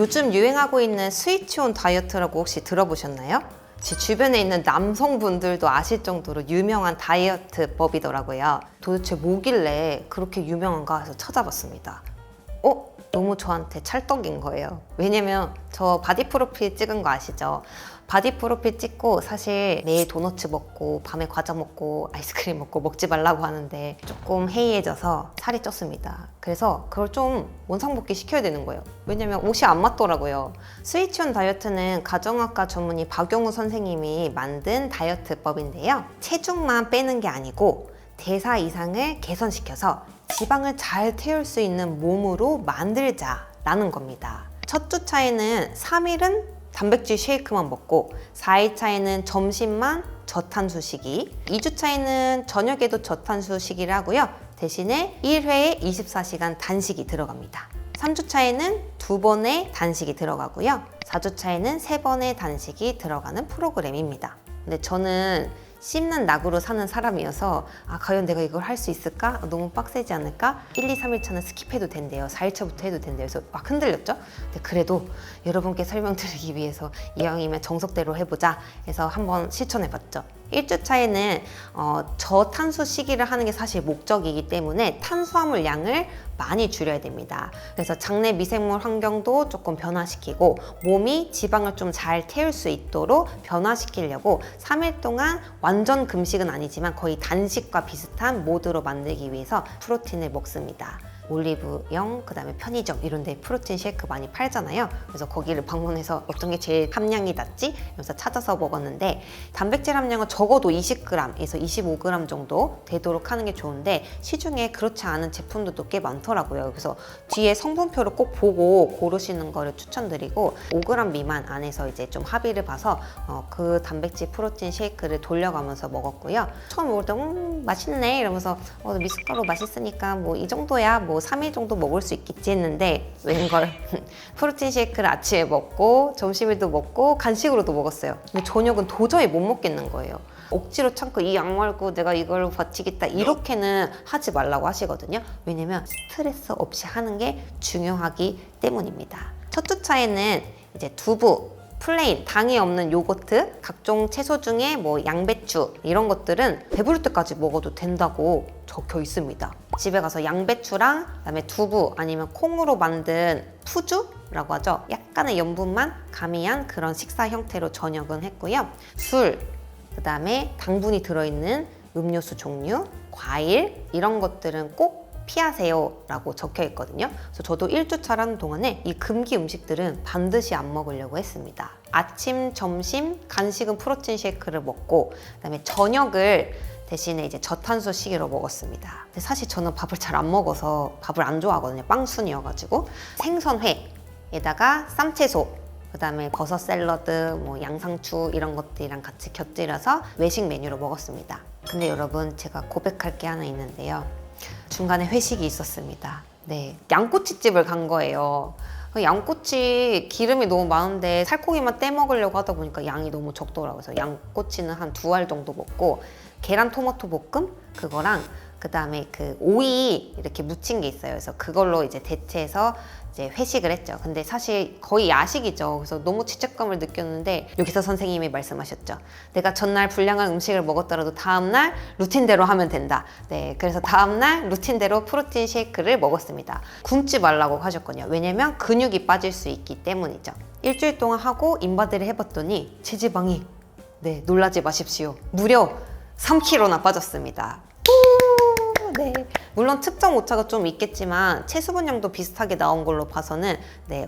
요즘 유행하고 있는 스위치 온 다이어트라고 혹시 들어보셨나요? 제 주변에 있는 남성분들도 아실 정도로 유명한 다이어트법이더라고요. 도대체 뭐길래 그렇게 유명한가 해서 찾아봤습니다. 너무 저한테 찰떡인 거예요. 왜냐면 저 바디 프로필 찍은 거 아시죠? 바디 프로필 찍고 사실 매일 도너츠 먹고 밤에 과자 먹고 아이스크림 먹고 먹지 말라고 하는데 조금 해이해져서 살이 쪘습니다. 그래서 그걸 좀 원상복귀 시켜야 되는 거예요. 왜냐면 옷이 안 맞더라고요. 스위치온 다이어트는 가정학과 전문의 박용우 선생님이 만든 다이어트법인데요. 체중만 빼는 게 아니고 대사 이상을 개선시켜서 지방을 잘 태울 수 있는 몸으로 만들자라는 겁니다. 첫 주 차에는 3일은 단백질 쉐이크만 먹고 4일 차에는 점심만 저탄수식이, 2주 차에는 저녁에도 저탄수식이를 하고요. 대신에 1회에 24시간 단식이 들어갑니다. 3주 차에는 2번의 단식이 들어가고요. 4주 차에는 3번의 단식이 들어가는 프로그램입니다. 근데 저는 씹는 낙으로 사는 사람이어서 과연 내가 이걸 할 수 있을까? 너무 빡세지 않을까? 1, 2, 3일 차는 스킵해도 된대요. 4일 차부터 해도 된대요. 그래서 막 흔들렸죠? 근데 그래도 여러분께 설명드리기 위해서 이왕이면 정석대로 해보자 해서 한번 실천해봤죠. 1주 차에는 저탄수식이를 하는 게 사실 목적이기 때문에 탄수화물 양을 많이 줄여야 됩니다. 그래서 장내 미생물 환경도 조금 변화시키고 몸이 지방을 좀 잘 태울 수 있도록 변화시키려고 3일 동안 완전 금식은 아니지만 거의 단식과 비슷한 모드로 만들기 위해서 프로틴을 먹습니다. 올리브영, 그 다음에 편의점 이런 데 프로틴 쉐이크 많이 팔잖아요. 그래서 거기를 방문해서 어떤 게 제일 함량이 낮지? 이러면서 찾아서 먹었는데 단백질 함량은 적어도 20g에서 25g 정도 되도록 하는 게 좋은데 시중에 그렇지 않은 제품들도 꽤 많더라고요. 그래서 뒤에 성분표를 꼭 보고 고르시는 거를 추천드리고 5g 미만 안에서 이제 좀 합의를 봐서 그 단백질 프로틴 쉐이크를 돌려가면서 먹었고요. 처음 먹을 때 맛있네 이러면서 미숫가루 맛있으니까 뭐 이 정도야 뭐 3일 정도 먹을 수 있겠지 했는데 웬걸 프로틴 쉐이크를 아침에 먹고 점심에도 먹고 간식으로도 먹었어요. 근데 저녁은 도저히 못 먹겠는 거예요. 억지로 참고 이 약 말고 내가 이걸 버티겠다 이렇게는 하지 말라고 하시거든요. 왜냐면 스트레스 없이 하는 게 중요하기 때문입니다. 첫 주 차에는 이제 두부, 플레인, 당이 없는 요거트, 각종 채소 중에 뭐 양배추 이런 것들은 배부를 때까지 먹어도 된다고 적혀 있습니다. 집에 가서 양배추랑 그다음에 두부 아니면 콩으로 만든 푸주라고 하죠. 약간의 염분만 가미한 그런 식사 형태로 저녁은 했고요. 술, 그다음에 당분이 들어있는 음료수 종류, 과일 이런 것들은 꼭 피하세요 라고 적혀 있거든요. 그래서 저도 1주차라는 동안에 이 금기 음식들은 반드시 안 먹으려고 했습니다. 아침, 점심, 간식은 프로틴 쉐이크를 먹고 그다음에 저녁을 대신에 이제 저탄수식으로 먹었습니다. 근데 사실 저는 밥을 잘 안 먹어서 밥을 안 좋아하거든요. 빵순이어가지고 생선회에다가 쌈채소 그다음에 버섯 샐러드, 뭐 양상추 이런 것들이랑 같이 곁들여서 외식 메뉴로 먹었습니다. 근데 여러분 제가 고백할 게 하나 있는데요. 중간에 회식이 있었습니다. 네, 양꼬치집을 간 거예요. 양꼬치 기름이 너무 많은데 살코기만 떼 먹으려고 하다 보니까 양이 너무 적더라고요. 그래서 양꼬치는 한 2알 정도 먹고 계란 토마토 볶음 그거랑 그 다음에 그 오이 이렇게 묻힌 게 있어요. 그래서 그걸로 이제 대체해서 이제 회식을 했죠. 근데 사실 거의 야식이죠. 그래서 너무 죄책감을 느꼈는데 여기서 선생님이 말씀하셨죠. 내가 전날 불량한 음식을 먹었더라도 다음날 루틴대로 하면 된다. 네, 그래서 다음날 루틴대로 프로틴 쉐이크를 먹었습니다. 굶지 말라고 하셨거든요. 왜냐면 근육이 빠질 수 있기 때문이죠. 일주일 동안 하고 인바디를 해봤더니 체지방이 놀라지 마십시오. 무려 3kg나 빠졌습니다. 네, 물론 특정 오차가 좀 있겠지만 체수분량도 비슷하게 나온 걸로 봐서는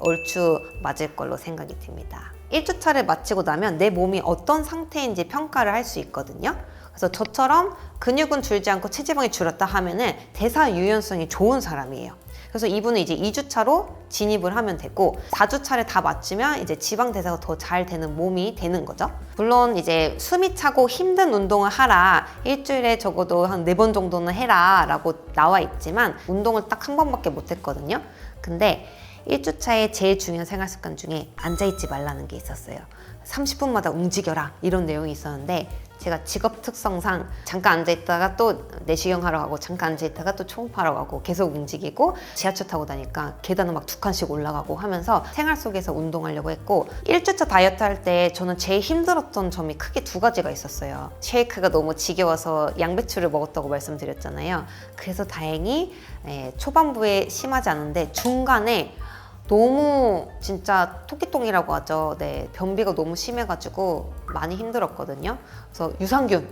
얼추 맞을 걸로 생각이 듭니다. 1주차를 마치고 나면 내 몸이 어떤 상태인지 평가를 할 수 있거든요. 그래서 저처럼 근육은 줄지 않고 체지방이 줄었다 하면은 대사 유연성이 좋은 사람이에요. 그래서 이분은 이제 2주차로 진입을 하면 되고 4주차를 다 마치면 이제 지방 대사가 더 잘 되는 몸이 되는 거죠. 물론 이제 숨이 차고 힘든 운동을 하라, 일주일에 적어도 한 4번 정도는 해라 라고 나와 있지만 운동을 딱 한 번밖에 못 했거든요. 근데 1주차의 제일 중요한 생활 습관 중에 앉아있지 말라는 게 있었어요. 30분마다 움직여라 이런 내용이 있었는데 제가 직업 특성상 잠깐 앉아있다가 또 내시경 하러 가고 잠깐 앉아있다가 또 초음파하러 가고 계속 움직이고 지하철 타고 다니까 계단을 막 2칸씩 올라가고 하면서 생활 속에서 운동하려고 했고 1주차 다이어트 할 때 저는 제일 힘들었던 점이 크게 2가지가 있었어요. 쉐이크가 너무 지겨워서 양배추를 먹었다고 말씀드렸잖아요. 그래서 다행히 초반부에 심하지 않은데 중간에 너무 진짜 토끼똥이라고 하죠. 네, 변비가 너무 심해가지고 많이 힘들었거든요. 그래서 유산균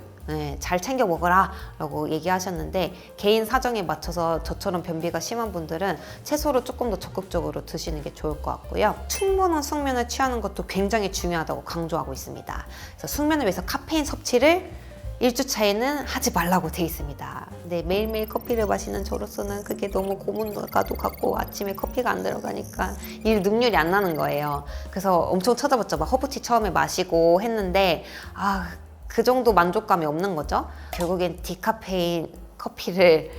잘 챙겨 먹어라 라고 얘기하셨는데 개인 사정에 맞춰서 저처럼 변비가 심한 분들은 채소를 조금 더 적극적으로 드시는 게 좋을 것 같고요. 충분한 숙면을 취하는 것도 굉장히 중요하다고 강조하고 있습니다. 그래서 숙면을 위해서 카페인 섭취를 1주차에는 하지 말라고 돼 있습니다. 근데 매일매일 커피를 마시는 저로서는 그게 너무 고문가도 같고 아침에 커피가 안 들어가니까 일 능률이 안 나는 거예요. 그래서 엄청 찾아봤죠. 막 허브티 처음에 마시고 했는데 그 정도 만족감이 없는 거죠. 결국엔 디카페인 커피를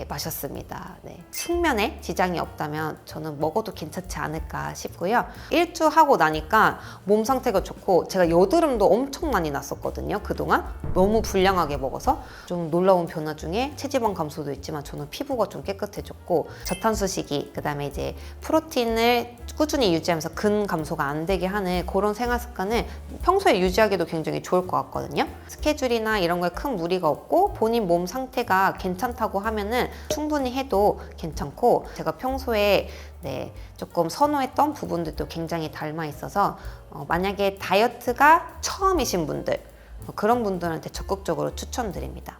마셨습니다. 숙면에 지장이 없다면 저는 먹어도 괜찮지 않을까 싶고요. 1주 하고 나니까 몸 상태가 좋고 제가 여드름도 엄청 많이 났었거든요. 그동안 너무 불량하게 먹어서 좀 놀라운 변화 중에 체지방 감소도 있지만 저는 피부가 좀 깨끗해졌고 저탄수식이 그다음에 이제 프로틴을 꾸준히 유지하면서 근 감소가 안 되게 하는 그런 생활 습관을 평소에 유지하기도 굉장히 좋을 것 같거든요. 스케줄이나 이런 거에 큰 무리가 없고 본인 몸 상태가 괜찮다고 하면은 충분히 해도 괜찮고 제가 평소에 조금 선호했던 부분들도 굉장히 닮아 있어서 만약에 다이어트가 처음이신 분들 그런 분들한테 적극적으로 추천드립니다.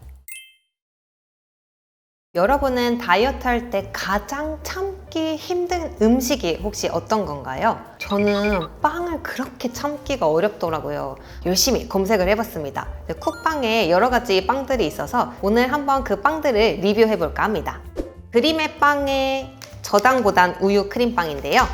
여러분은 다이어트 할 때 가장 참기 힘든 음식이 혹시 어떤 건가요? 저는 빵을 그렇게 참기가 어렵더라고요. 열심히 검색을 해봤습니다. 쿠팡에 여러 가지 빵들이 있어서 오늘 한번 그 빵들을 리뷰해볼까 합니다. 그림의 빵의 저당보단 우유 크림빵인데요.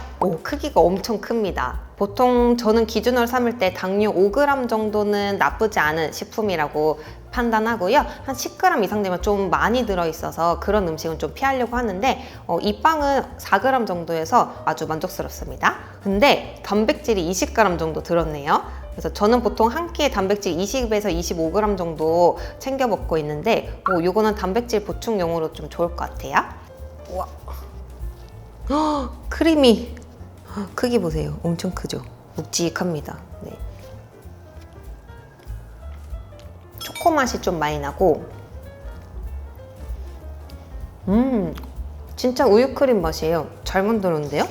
크기가 엄청 큽니다. 보통 저는 기준으로 삼을 때 당류 5g 정도는 나쁘지 않은 식품이라고 판단하고요. 한 10g 이상 되면 좀 많이 들어있어서 그런 음식은 좀 피하려고 하는데 이 빵은 4g 정도여서 아주 만족스럽습니다. 근데 단백질이 20g 정도 들었네요. 그래서 저는 보통 한 끼에 단백질 20에서 25g 정도 챙겨 먹고 있는데 이거는 단백질 보충용으로 좀 좋을 것 같아요. 우와. 크림이 크기 보세요. 엄청 크죠? 묵직합니다. 초코 맛이 좀 많이 나고 진짜 우유크림 맛이에요. 잘 만들었는데요?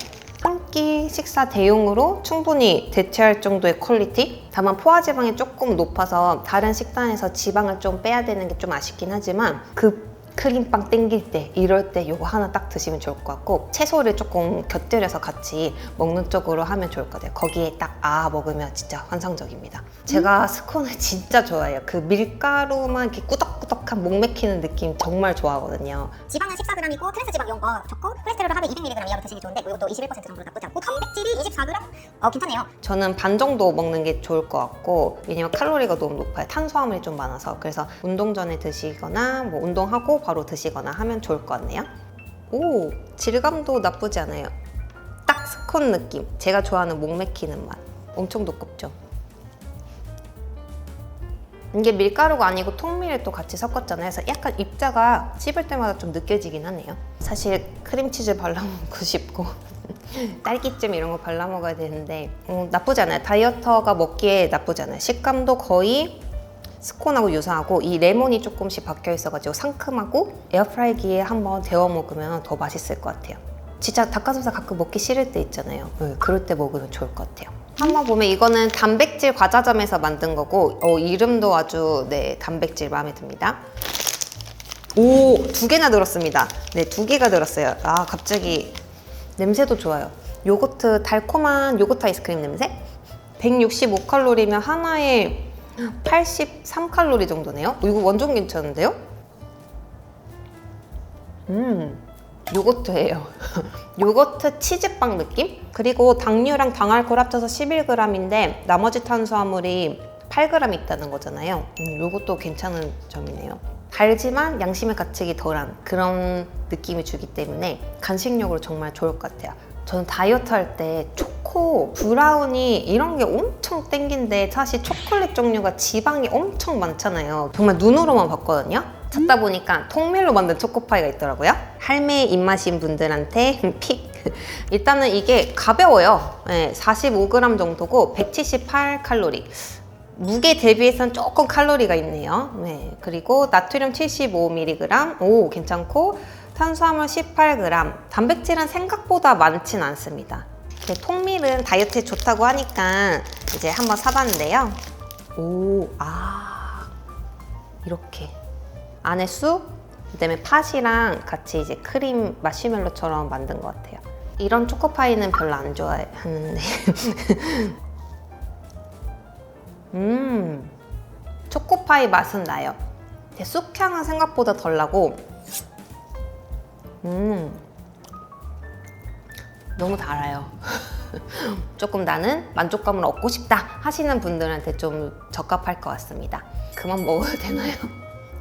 한 끼 식사 대용으로 충분히 대체할 정도의 퀄리티? 다만 포화지방이 조금 높아서 다른 식단에서 지방을 좀 빼야 되는 게 좀 아쉽긴 하지만 그 크림빵 땡길 때 이럴 때 이거 하나 딱 드시면 좋을 것 같고 채소를 조금 곁들여서 같이 먹는 쪽으로 하면 좋을 것 같아요. 거기에 딱 먹으면 진짜 환상적입니다. 제가 스콘을 진짜 좋아해요. 그 밀가루만 이렇게 꾸덕꾸덕한 목 맥히는 느낌 정말 좋아하거든요. 지방은 14g이고 트랜스 지방 이온 거 적고 콜레스테롤을 하루에 200mg 이하로 드시기 좋은데 이것도 21% 정도 나쁘지 않고 단백질이 24g? 괜찮네요. 저는 반 정도 먹는 게 좋을 것 같고 왜냐면 칼로리가 너무 높아요. 탄수화물이 좀 많아서 그래서 운동 전에 드시거나 뭐 운동하고 바로 드시거나 하면 좋을 것 같네요. 질감도 나쁘지 않아요. 딱 스콘 느낌. 제가 좋아하는 목 맥히는 맛. 엄청 두껍죠. 이게 밀가루가 아니고 통밀을 또 같이 섞었잖아요. 그래서 약간 입자가 씹을 때마다 좀 느껴지긴 하네요. 사실 크림치즈 발라 먹고 싶고 딸기잼 이런 거 발라 먹어야 되는데 나쁘지 않아요. 다이어터가 먹기에 나쁘지 않아요. 식감도 거의 스콘하고 유사하고 이 레몬이 조금씩 박혀 있어가지고 상큼하고 에어프라이기에 한번 데워 먹으면 더 맛있을 것 같아요. 진짜 닭가슴살 가끔 먹기 싫을 때 있잖아요. 그럴 때 먹으면 좋을 것 같아요. 한번 보면 이거는 단백질 과자점에서 만든 거고 이름도 아주 단백질 마음에 듭니다. 2개나 들었습니다. 2개가 들었어요. 갑자기 냄새도 좋아요. 요거트, 달콤한 요거트 아이스크림 냄새? 165칼로리면 하나에 83칼로리 정도네요. 이거 완전 괜찮은데요? 요거트예요. 요거트 치즈빵 느낌? 그리고 당류랑 당알코올 합쳐서 11g인데 나머지 탄수화물이 8g 있다는 거잖아요. 요것도 괜찮은 점이네요. 달지만 양심의 가책이 덜한 그런 느낌이 주기 때문에 간식용으로 정말 좋을 것 같아요. 저는 다이어트 할 때 초코, 브라우니 이런 게 엄청 땡긴데 사실 초콜릿 종류가 지방이 엄청 많잖아요. 정말 눈으로만 봤거든요. 찾다 보니까 통밀로 만든 초코파이가 있더라고요. 할매 입맛인 분들한테 픽! 일단은 이게 가벼워요. 네, 45g 정도고 178칼로리. 무게 대비해서는 조금 칼로리가 있네요. 네, 그리고 나트륨 75mg, 오 괜찮고 탄수화물 18g, 단백질은 생각보다 많진 않습니다. 통밀은 다이어트에 좋다고 하니까 이제 한번 사봤는데요. 오, 이렇게 안에 쑥, 그다음에 팥이랑 같이 이제 크림 마시멜로처럼 만든 것 같아요. 이런 초코파이는 별로 안 좋아하는데 초코파이 맛은 나요. 쑥향은 생각보다 덜 나고 너무 달아요. 조금 나는 만족감을 얻고 싶다 하시는 분들한테 좀 적합할 것 같습니다. 그만 먹어도 되나요?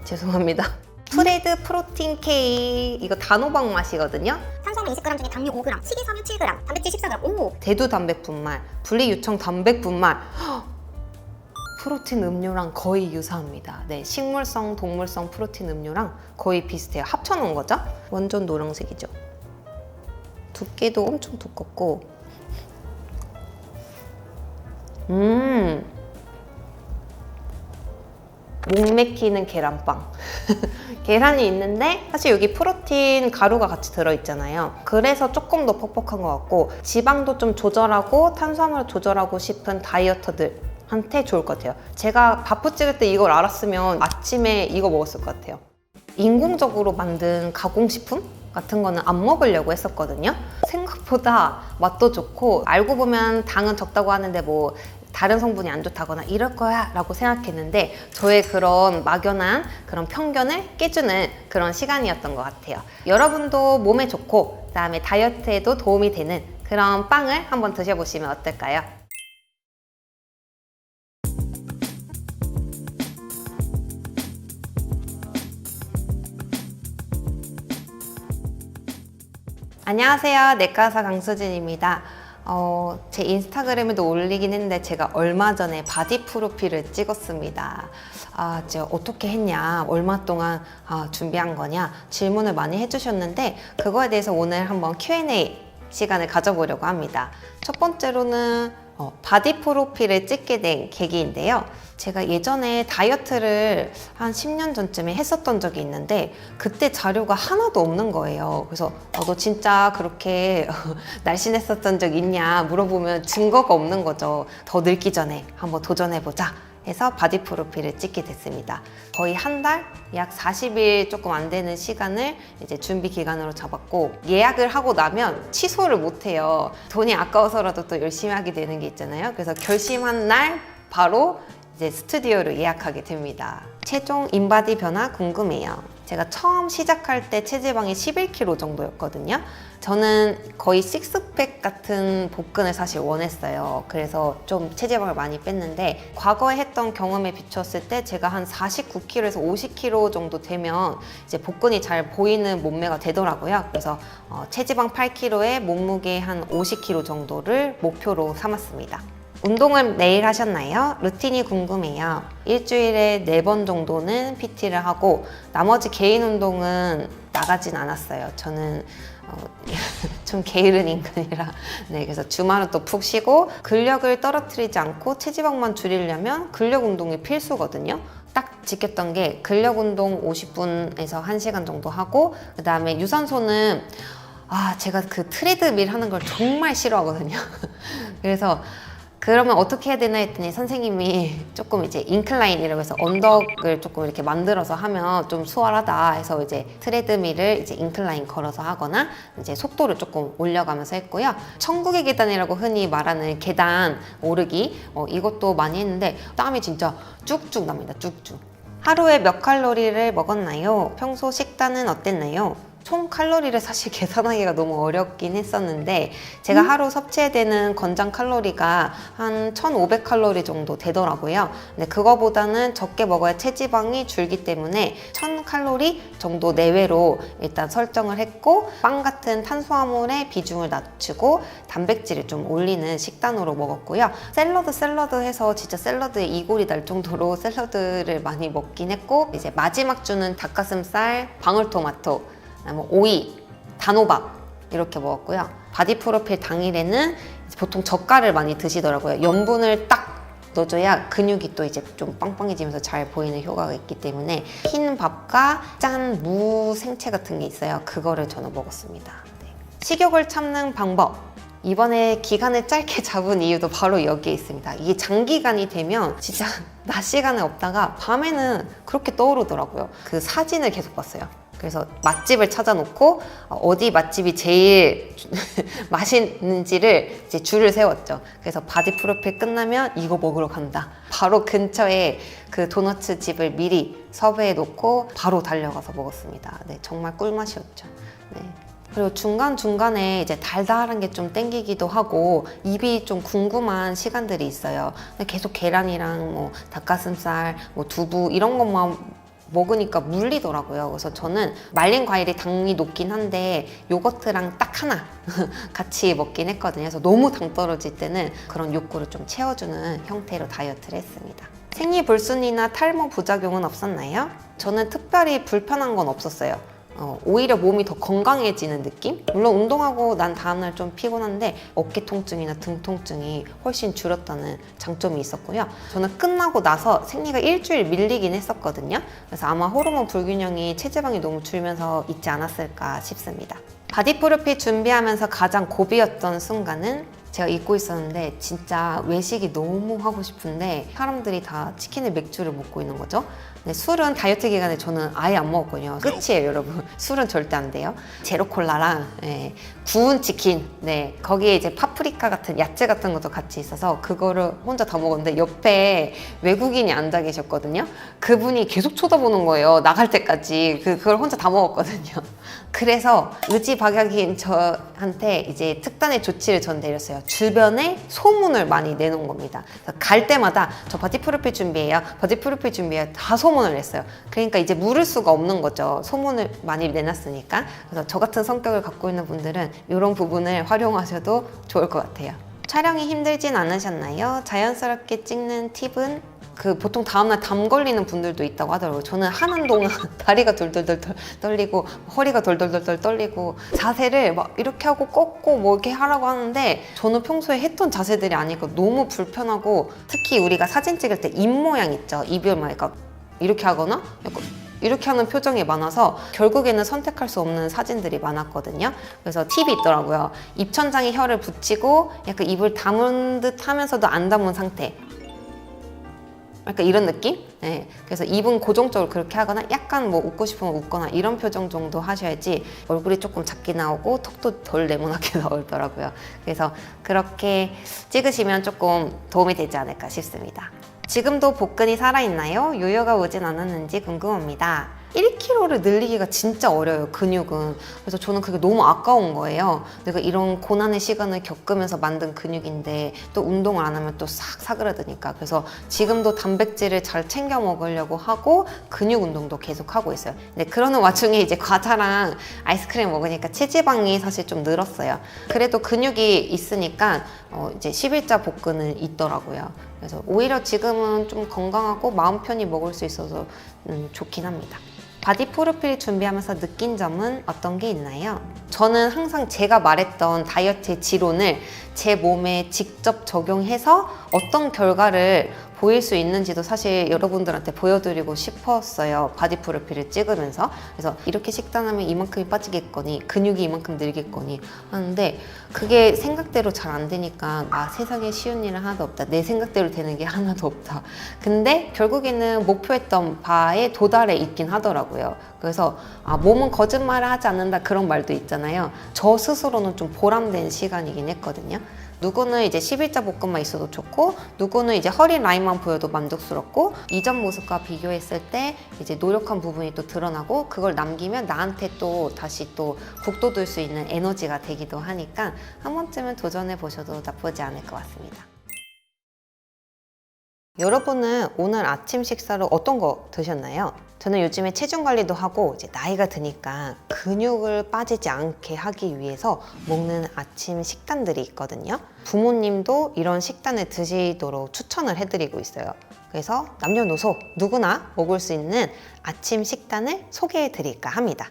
죄송합니다. 프레드 프로틴 K, 이거 단호박 맛이거든요. 탄수화물 20g 중에 당류 5g, 식이섬유 7g, 단백질 14g. 오! 대두 단백분말, 분리유청 단백분말. 프로틴 음료랑 거의 유사합니다. 네, 식물성, 동물성 프로틴 음료랑 거의 비슷해요. 합쳐놓은 거죠? 완전 노란색이죠. 두께도 엄청 두껍고 목 맥히는 계란빵. 계란이 있는데 사실 여기 프로틴 가루가 같이 들어있잖아요. 그래서 조금 더 퍽퍽한 것 같고 지방도 좀 조절하고 탄수화물을 조절하고 싶은 다이어터들한테 좋을 것 같아요. 제가 바프 찍을 때 이걸 알았으면 아침에 이거 먹었을 것 같아요. 인공적으로 만든 가공식품 같은 거는 안 먹으려고 했었거든요. 생각보다 맛도 좋고 알고 보면 당은 적다고 하는데 뭐 다른 성분이 안 좋다거나 이럴 거야 라고 생각했는데 저의 그런 막연한 그런 편견을 깨주는 그런 시간이었던 것 같아요. 여러분도 몸에 좋고 그다음에 다이어트에도 도움이 되는 그런 빵을 한번 드셔보시면 어떨까요? 안녕하세요. 내과의사 강수진입니다. 제 인스타그램에도 올리긴 했는데 제가 얼마 전에 바디 프로필을 찍었습니다. 제가 어떻게 했냐, 얼마 동안 준비한 거냐 질문을 많이 해주셨는데 그거에 대해서 오늘 한번 Q&A 시간을 가져보려고 합니다. 첫 번째로는 바디 프로필을 찍게 된 계기인데요. 제가 예전에 다이어트를 한 10년 전쯤에 했었던 적이 있는데 그때 자료가 하나도 없는 거예요. 그래서 너 진짜 그렇게 날씬했었던 적 있냐 물어보면 증거가 없는 거죠. 더 늙기 전에 한번 도전해보자 해서 바디 프로필을 찍게 됐습니다. 거의 한 달, 약 40일 조금 안 되는 시간을 이제 준비 기간으로 잡았고 예약을 하고 나면 취소를 못 해요. 돈이 아까워서라도 또 열심히 하게 되는 게 있잖아요. 그래서 결심한 날 바로 이제 스튜디오를 예약하게 됩니다. 최종 인바디 변화 궁금해요. 제가 처음 시작할 때 체지방이 11kg 정도였거든요. 저는 거의 식스팩 같은 복근을 사실 원했어요. 그래서 좀 체지방을 많이 뺐는데 과거에 했던 경험에 비췄을 때 제가 한 49kg에서 50kg 정도 되면 이제 복근이 잘 보이는 몸매가 되더라고요. 그래서 체지방 8kg에 몸무게 한 50kg 정도를 목표로 삼았습니다. 운동을 매일 하셨나요? 루틴이 궁금해요. 일주일에 4번 정도는 PT를 하고 나머지 개인 운동은 나가진 않았어요. 저는 좀 게으른 인간이라 그래서 주말은 또 푹 쉬고 근력을 떨어뜨리지 않고 체지방만 줄이려면 근력 운동이 필수거든요. 딱 지켰던 게 근력 운동 50분에서 1시간 정도 하고 그 다음에 유산소는 제가 그 트레드밀 하는 걸 정말 싫어하거든요. 그래서 그러면 어떻게 해야 되나 했더니 선생님이 조금 이제 인클라인이라고 해서 언덕을 조금 이렇게 만들어서 하면 좀 수월하다 해서 이제 트레드밀을 이제 인클라인 걸어서 하거나 이제 속도를 조금 올려가면서 했고요. 천국의 계단이라고 흔히 말하는 계단 오르기 이것도 많이 했는데 땀이 진짜 쭉쭉 납니다. 쭉쭉. 하루에 몇 칼로리를 먹었나요? 평소 식단은 어땠나요? 총 칼로리를 사실 계산하기가 너무 어렵긴 했었는데 제가 하루 섭취되는 권장 칼로리가 한 1,500칼로리 정도 되더라고요. 근데 그거보다는 적게 먹어야 체지방이 줄기 때문에 1,000칼로리 정도 내외로 일단 설정을 했고, 빵 같은 탄수화물의 비중을 낮추고 단백질을 좀 올리는 식단으로 먹었고요. 샐러드 해서 진짜 샐러드에 이골이 날 정도로 샐러드를 많이 먹긴 했고, 이제 마지막 주는 닭가슴살, 방울토마토, 오이, 단호박 이렇게 먹었고요. 바디프로필 당일에는 보통 젓갈을 많이 드시더라고요. 염분을 딱 넣어줘야 근육이 또 이제 좀 빵빵해지면서 잘 보이는 효과가 있기 때문에 흰 밥과 짠 무 생채 같은 게 있어요. 그거를 저는 먹었습니다. 네. 식욕을 참는 방법. 이번에 기간을 짧게 잡은 이유도 바로 여기에 있습니다. 이게 장기간이 되면 진짜 낮 시간에 없다가 밤에는 그렇게 떠오르더라고요. 그 사진을 계속 봤어요. 그래서 맛집을 찾아놓고 어디 맛집이 제일 맛있는지를 이제 줄을 세웠죠. 그래서 바디 프로필 끝나면 이거 먹으러 간다. 바로 근처에 그 도너츠 집을 미리 섭외해 놓고 바로 달려가서 먹었습니다. 네, 정말 꿀맛이었죠. 네. 그리고 중간중간에 이제 달달한 게 좀 땡기기도 하고 입이 좀 궁금한 시간들이 있어요. 근데 계속 계란이랑 뭐 닭가슴살, 뭐 두부 이런 것만 먹으니까 물리더라고요. 그래서 저는 말린 과일이 당이 높긴 한데 요거트랑 딱 하나 같이 먹긴 했거든요. 그래서 너무 당 떨어질 때는 그런 욕구를 좀 채워주는 형태로 다이어트를 했습니다. 생리불순이나 탈모 부작용은 없었나요? 저는 특별히 불편한 건 없었어요. 오히려 몸이 더 건강해지는 느낌? 물론 운동하고 난 다음날 좀 피곤한데 어깨 통증이나 등 통증이 훨씬 줄었다는 장점이 있었고요. 저는 끝나고 나서 생리가 일주일 밀리긴 했었거든요. 그래서 아마 호르몬 불균형이 체지방이 너무 줄면서 있지 않았을까 싶습니다. 바디 프로필 준비하면서 가장 고비였던 순간은 제가 잊고 있었는데 진짜 외식이 너무 하고 싶은데 사람들이 다 치킨을 맥주를 먹고 있는 거죠. 근데 술은 다이어트 기간에 저는 아예 안 먹었거든요. 끝이에요, 여러분. 술은 절대 안 돼요. 제로콜라랑 구운 치킨, 거기에 이제 파프리카 같은 야채 같은 것도 같이 있어서 그거를 혼자 다 먹었는데 옆에 외국인이 앉아 계셨거든요. 그분이 계속 쳐다보는 거예요. 나갈 때까지. 그걸 혼자 다 먹었거든요. 그래서 의지박약인 저한테 이제 특단의 조치를 전 내렸어요. 주변에 소문을 많이 내놓은 겁니다. 갈 때마다 저 바디 프로필 준비해요. 바디 프로필 준비해요. 다 소문을 냈어요. 그러니까 이제 물을 수가 없는 거죠. 소문을 많이 내놨으니까. 그래서 저 같은 성격을 갖고 있는 분들은 이런 부분을 활용하셔도 좋을 것 같아요. 촬영이 힘들진 않으셨나요? 자연스럽게 찍는 팁은? 보통 다음날 담 걸리는 분들도 있다고 하더라고요. 저는 하는 동안 다리가 돌돌돌 떨리고 허리가 돌돌돌 떨리고 자세를 막 이렇게 하고 꺾고 뭐 이렇게 하라고 하는데 저는 평소에 했던 자세들이 아니고 너무 불편하고, 특히 우리가 사진 찍을 때 입 모양 있죠. 입을 막 이렇게 하거나 약간 이렇게 하는 표정이 많아서 결국에는 선택할 수 없는 사진들이 많았거든요. 그래서 팁이 있더라고요. 입천장에 혀를 붙이고 약간 입을 담은 듯 하면서도 안 담은 상태. 약간 이런 느낌? 네. 그래서 입은 고정적으로 그렇게 하거나 약간 뭐 웃고 싶으면 웃거나 이런 표정 정도 하셔야지 얼굴이 조금 작게 나오고 턱도 덜 네모나게 나오더라고요. 그래서 그렇게 찍으시면 조금 도움이 되지 않을까 싶습니다. 지금도 복근이 살아있나요? 요요가 오진 않았는지 궁금합니다. 1kg를 늘리기가 진짜 어려워요, 근육은. 그래서 저는 그게 너무 아까운 거예요. 내가 이런 고난의 시간을 겪으면서 만든 근육인데 또 운동을 안 하면 또 싹 사그라드니까. 그래서 지금도 단백질을 잘 챙겨 먹으려고 하고 근육 운동도 계속 하고 있어요. 근데 그러는 와중에 이제 과자랑 아이스크림 먹으니까 체지방이 사실 좀 늘었어요. 그래도 근육이 있으니까 이제 10일자 복근은 있더라고요. 그래서 오히려 지금은 좀 건강하고 마음 편히 먹을 수 있어서 좋긴 합니다. 바디 프로필 준비하면서 느낀 점은 어떤 게 있나요? 저는 항상 제가 말했던 다이어트의 지론을 제 몸에 직접 적용해서 어떤 결과를 보일 수 있는지도 사실 여러분들한테 보여드리고 싶었어요. 바디 프로필을 찍으면서. 그래서 이렇게 식단하면 이만큼이 빠지겠거니 근육이 이만큼 늘겠거니 하는데 그게 생각대로 잘 안 되니까 세상에 쉬운 일은 하나도 없다. 내 생각대로 되는 게 하나도 없다. 근데 결국에는 목표했던 바에 도달해 있긴 하더라고요. 그래서 몸은 거짓말을 하지 않는다 그런 말도 있잖아요. 저 스스로는 좀 보람된 시간이긴 했거든요. 누구는 이제 11자 볶음만 있어도 좋고 누구는 이제 허리 라인만 보여도 만족스럽고 이전 모습과 비교했을 때 이제 노력한 부분이 또 드러나고 그걸 남기면 나한테 또 다시 또 북돋을 수 있는 에너지가 되기도 하니까 한 번쯤은 도전해 보셔도 나쁘지 않을 것 같습니다. 여러분은 오늘 아침 식사로 어떤 거 드셨나요? 저는 요즘에 체중 관리도 하고 이제 나이가 드니까 근육을 빠지지 않게 하기 위해서 먹는 아침 식단들이 있거든요. 부모님도 이런 식단을 드시도록 추천을 해드리고 있어요. 그래서 남녀노소 누구나 먹을 수 있는 아침 식단을 소개해 드릴까 합니다.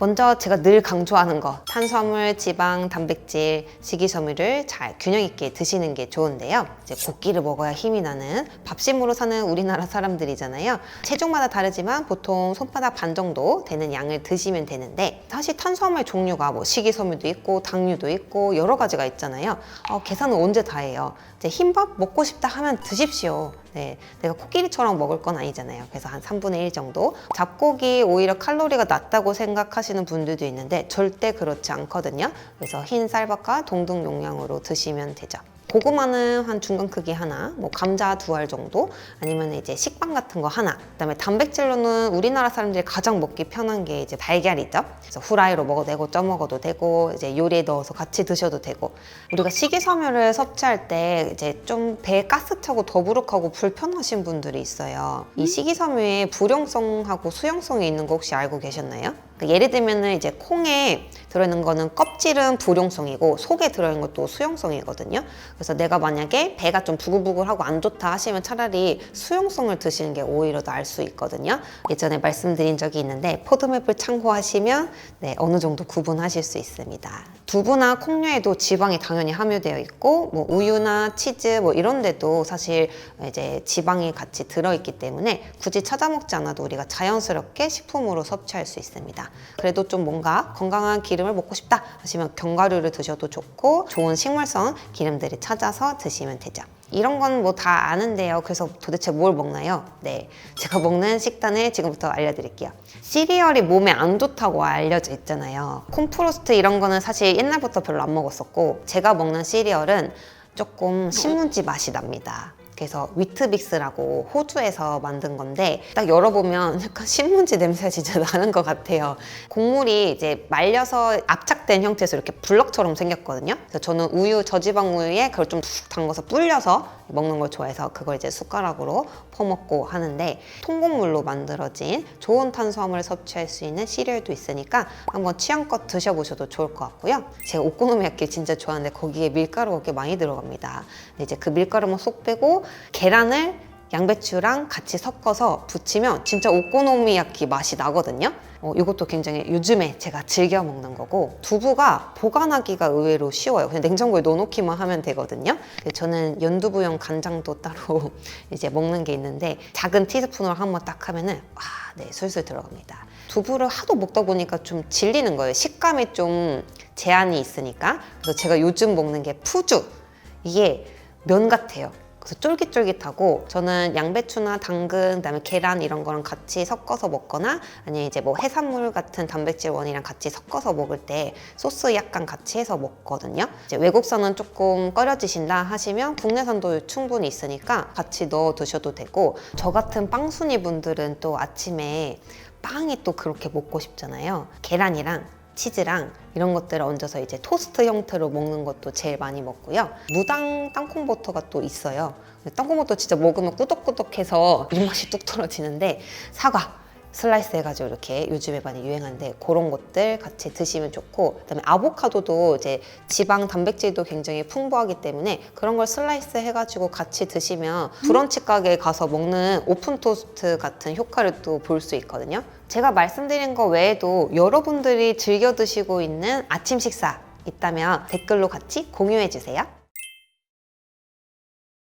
먼저 제가 늘 강조하는 거, 탄수화물, 지방, 단백질, 식이섬유를 잘 균형 있게 드시는 게 좋은데요. 이제 고기를 먹어야 힘이 나는 밥심으로 사는 우리나라 사람들이잖아요. 체중마다 다르지만 보통 손바닥 반 정도 되는 양을 드시면 되는데 사실 탄수화물 종류가 뭐 식이섬유도 있고 당류도 있고 여러 가지가 있잖아요. 계산은 언제 다 해요. 이제 흰밥 먹고 싶다 하면 드십시오. 네, 내가 코끼리처럼 먹을 건 아니잖아요. 그래서 한 3분의 1 정도. 잡고기 오히려 칼로리가 낮다고 생각하시는 분들도 있는데 절대 그렇지 않거든요. 그래서 흰 쌀밥과 동등 용량으로 드시면 되죠. 고구마는 한 중간 크기 하나, 뭐 감자 2알 정도, 아니면 이제 식빵 같은 거 하나. 그다음에 단백질로는 우리나라 사람들이 가장 먹기 편한 게 이제 달걀이죠. 그래서 후라이로 먹어도 되고 쪄 먹어도 되고 이제 요리에 넣어서 같이 드셔도 되고. 우리가 식이섬유를 섭취할 때 이제 좀 배에 가스 차고 더부룩하고 불편하신 분들이 있어요. 이 식이섬유에 불용성하고 수용성이 있는 거 혹시 알고 계셨나요? 예를 들면은 이제 콩에 들어있는 거는 껍질은 불용성이고 속에 들어있는 것도 수용성이거든요. 그래서 내가 만약에 배가 좀 부글부글하고 안 좋다 하시면 차라리 수용성을 드시는 게 오히려 나을 수 있거든요. 예전에 말씀드린 적이 있는데 포드맵을 참고하시면 네, 어느 정도 구분하실 수 있습니다. 두부나 콩류에도 지방이 당연히 함유되어 있고 뭐 우유나 치즈 뭐 이런 데도 사실 이제 지방이 같이 들어있기 때문에 굳이 찾아 먹지 않아도 우리가 자연스럽게 식품으로 섭취할 수 있습니다. 그래도 좀 뭔가 건강한 기름을 먹고 싶다 하시면 견과류를 드셔도 좋고 좋은 식물성 기름들을 찾아서 드시면 되죠. 이런 건 뭐 다 아는데요. 그래서 도대체 뭘 먹나요? 네, 제가 먹는 식단을 지금부터 알려드릴게요. 시리얼이 몸에 안 좋다고 알려져 있잖아요. 콘프로스트 이런 거는 사실 옛날부터 별로 안 먹었었고 제가 먹는 시리얼은 조금 신문지 맛이 납니다. 그래서 위트빅스라고 호주에서 만든 건데 딱 열어보면 약간 신문지 냄새가 진짜 나는 것 같아요. 곡물이 이제 말려서 압착된 형태에서 이렇게 블럭처럼 생겼거든요. 그래서 저는 우유, 저지방 우유에 그걸 좀 푹 담궈서 불려서 먹는 걸 좋아해서 그걸 이제 숟가락으로 퍼먹고 하는데 통곡물로 만들어진 좋은 탄수화물을 섭취할 수 있는 시리얼도 있으니까 한번 취향껏 드셔보셔도 좋을 것 같고요. 제가 오코노미야끼 진짜 좋아하는데 거기에 밀가루가 꽤 많이 들어갑니다. 근데 이제 그 밀가루만 쏙 빼고 계란을 양배추랑 같이 섞어서 부치면 진짜 오코노미야끼 맛이 나거든요. 이것도 굉장히 요즘에 제가 즐겨 먹는 거고 두부가 보관하기가 의외로 쉬워요. 그냥 냉장고에 넣어놓기만 하면 되거든요. 저는 연두부용 간장도 따로 이제 먹는 게 있는데 작은 티스푼으로 한번 딱 하면은 네, 술술 들어갑니다. 두부를 하도 먹다 보니까 좀 질리는 거예요. 식감이 좀 제한이 있으니까. 그래서 제가 요즘 먹는 게 푸주. 이게 면 같아요. 그래서 쫄깃쫄깃하고 저는 양배추나 당근, 그다음에 계란 이런 거랑 같이 섞어서 먹거나 아니면 이제 뭐 해산물 같은 단백질 원이랑 같이 섞어서 먹을 때 소스 약간 같이 해서 먹거든요. 이제 외국산은 조금 꺼려지신다 하시면 국내산도 충분히 있으니까 같이 넣어 드셔도 되고 저 같은 빵순이 분들은 또 아침에 빵이 또 그렇게 먹고 싶잖아요. 계란이랑 치즈랑 이런 것들을 얹어서 이제 토스트 형태로 먹는 것도 제일 많이 먹고요. 무당 땅콩버터가 또 있어요. 땅콩버터 진짜 먹으면 꾸덕꾸덕해서 입맛이 뚝 떨어지는데 사과 슬라이스 해가지고 이렇게 요즘에 많이 유행하는데 그런 것들 같이 드시면 좋고 그다음에 아보카도도 이제 지방 단백질도 굉장히 풍부하기 때문에 그런 걸 슬라이스 해가지고 같이 드시면 브런치 가게에 가서 먹는 오픈 토스트 같은 효과를 또 볼 수 있거든요. 제가 말씀드린 거 외에도 여러분들이 즐겨 드시고 있는 아침 식사 있다면 댓글로 같이 공유해 주세요.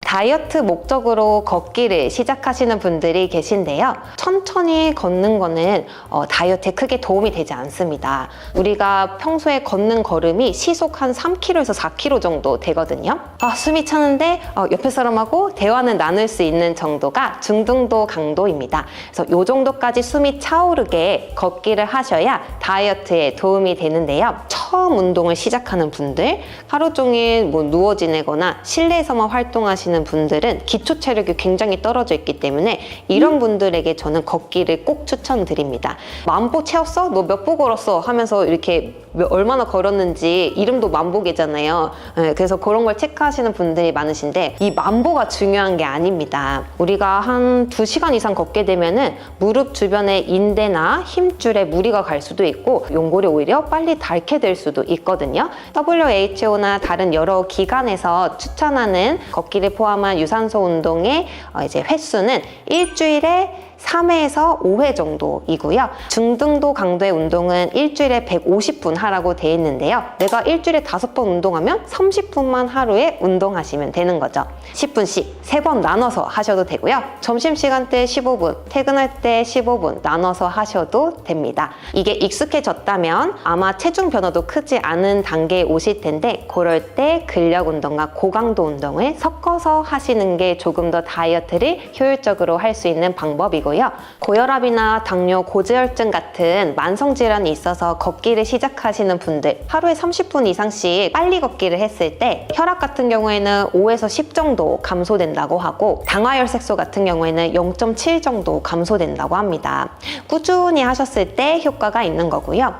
다이어트 목적으로 걷기를 시작하시는 분들이 계신데요. 천천히 걷는 거는 다이어트에 크게 도움이 되지 않습니다. 우리가 평소에 걷는 걸음이 시속 한 3km에서 4km 정도 되거든요. 숨이 차는데 옆에 사람하고 대화는 나눌 수 있는 정도가 중등도 강도입니다. 그래서 이 정도까지 숨이 차오르게 걷기를 하셔야 다이어트에 도움이 되는데요. 처음 운동을 시작하는 분들, 하루 종일 누워 지내거나 실내에서만 활동하시는 분들은 기초 체력이 굉장히 떨어져 있기 때문에 이런 분들에게 저는 걷기를 꼭 추천드립니다. 만보 채웠어? 너 몇 보 걸었어? 하면서 이렇게 얼마나 걸었는지 이름도 만보계잖아요. 그래서 그런 걸 체크하시는 분들이 많으신데 이 만보가 중요한 게 아닙니다. 우리가 한 2시간 이상 걷게 되면은 무릎 주변의 인대나 힘줄에 무리가 갈 수도 있고 연골이 오히려 빨리 닳게 될 수도 있거든요. WHO나 다른 여러 기관에서 추천하는 걷기를 포함한 유산소 운동의 이제 횟수는 일주일에 3회에서 5회 정도이고요. 중등도 강도의 운동은 일주일에 150분 하라고 되어 있는데요. 내가 일주일에 5번 운동하면 30분만 하루에 운동하시면 되는 거죠. 10분씩 3번 나눠서 하셔도 되고요. 점심시간 때 15분, 퇴근할 때 15분 나눠서 하셔도 됩니다. 이게 익숙해졌다면 아마 체중 변화도 크지 않은 단계에 오실 텐데 그럴 때 근력 운동과 고강도 운동을 섞어서 하시는 게 조금 더 다이어트를 효율적으로 할 수 있는 방법이고 고혈압이나 당뇨, 고지혈증 같은 만성질환이 있어서 걷기를 시작하시는 분들 하루에 30분 이상씩 빨리 걷기를 했을 때 혈압 같은 경우에는 5에서 10 정도 감소된다고 하고 당화혈색소 같은 경우에는 0.7 정도 감소된다고 합니다. 꾸준히 하셨을 때 효과가 있는 거고요.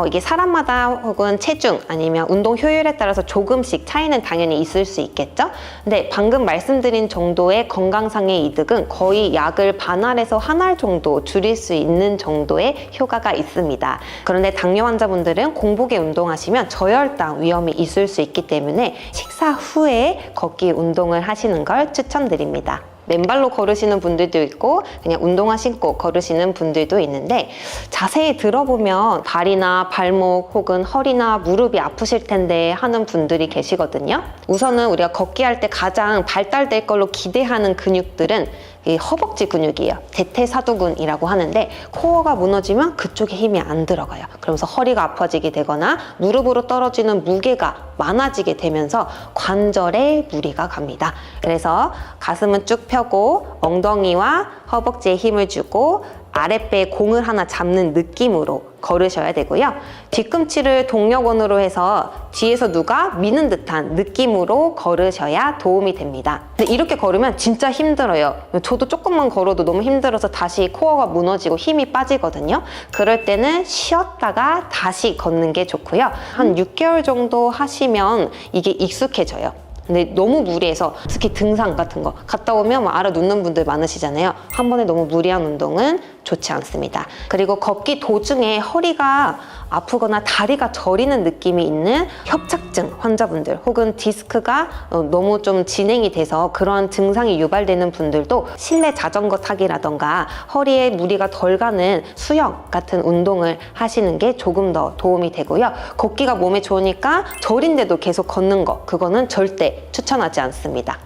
이게 사람마다 혹은 체중 아니면 운동 효율에 따라서 조금씩 차이는 당연히 있을 수 있겠죠. 근데 방금 말씀드린 정도의 건강상의 이득은 거의 약을 반알에서 한 알 정도 줄일 수 있는 정도의 효과가 있습니다. 그런데 당뇨 환자분들은 공복에 운동하시면 저혈당 위험이 있을 수 있기 때문에 식사 후에 걷기 운동을 하시는 걸 추천드립니다. 맨발로 걸으시는 분들도 있고 그냥 운동화 신고 걸으시는 분들도 있는데 자세히 들어보면 발이나 발목 혹은 허리나 무릎이 아프실 텐데 하는 분들이 계시거든요. 우선은 우리가 걷기 할 때 가장 발달될 걸로 기대하는 근육들은 이 허벅지 근육이에요. 대퇴사두근이라고 하는데 코어가 무너지면 그쪽에 힘이 안 들어가요. 그러면서 허리가 아파지게 되거나 무릎으로 떨어지는 무게가 많아지게 되면서 관절에 무리가 갑니다. 그래서 가슴은 쭉 펴고 엉덩이와 허벅지에 힘을 주고 아랫배에 공을 하나 잡는 느낌으로 걸으셔야 되고요. 뒤꿈치를 동력원으로 해서 뒤에서 누가 미는 듯한 느낌으로 걸으셔야 도움이 됩니다. 근데 이렇게 걸으면 진짜 힘들어요. 저도 조금만 걸어도 너무 힘들어서 다시 코어가 무너지고 힘이 빠지거든요. 그럴 때는 쉬었다가 다시 걷는 게 좋고요. 한 6개월 정도 하시면 이게 익숙해져요. 근데 너무 무리해서 특히 등산 같은 거 갔다 오면 막 알아눕는 분들 많으시잖아요. 한 번에 너무 무리한 운동은 좋지 않습니다. 그리고 걷기 도중에 허리가 아프거나 다리가 저리는 느낌이 있는 협착증 환자분들 혹은 디스크가 너무 좀 진행이 돼서 그런 증상이 유발되는 분들도 실내 자전거 타기라던가 허리에 무리가 덜 가는 수영 같은 운동을 하시는 게 조금 더 도움이 되고요. 걷기가 몸에 좋으니까 저린데도 계속 걷는 거 그거는 절대 추천하지 않습니다.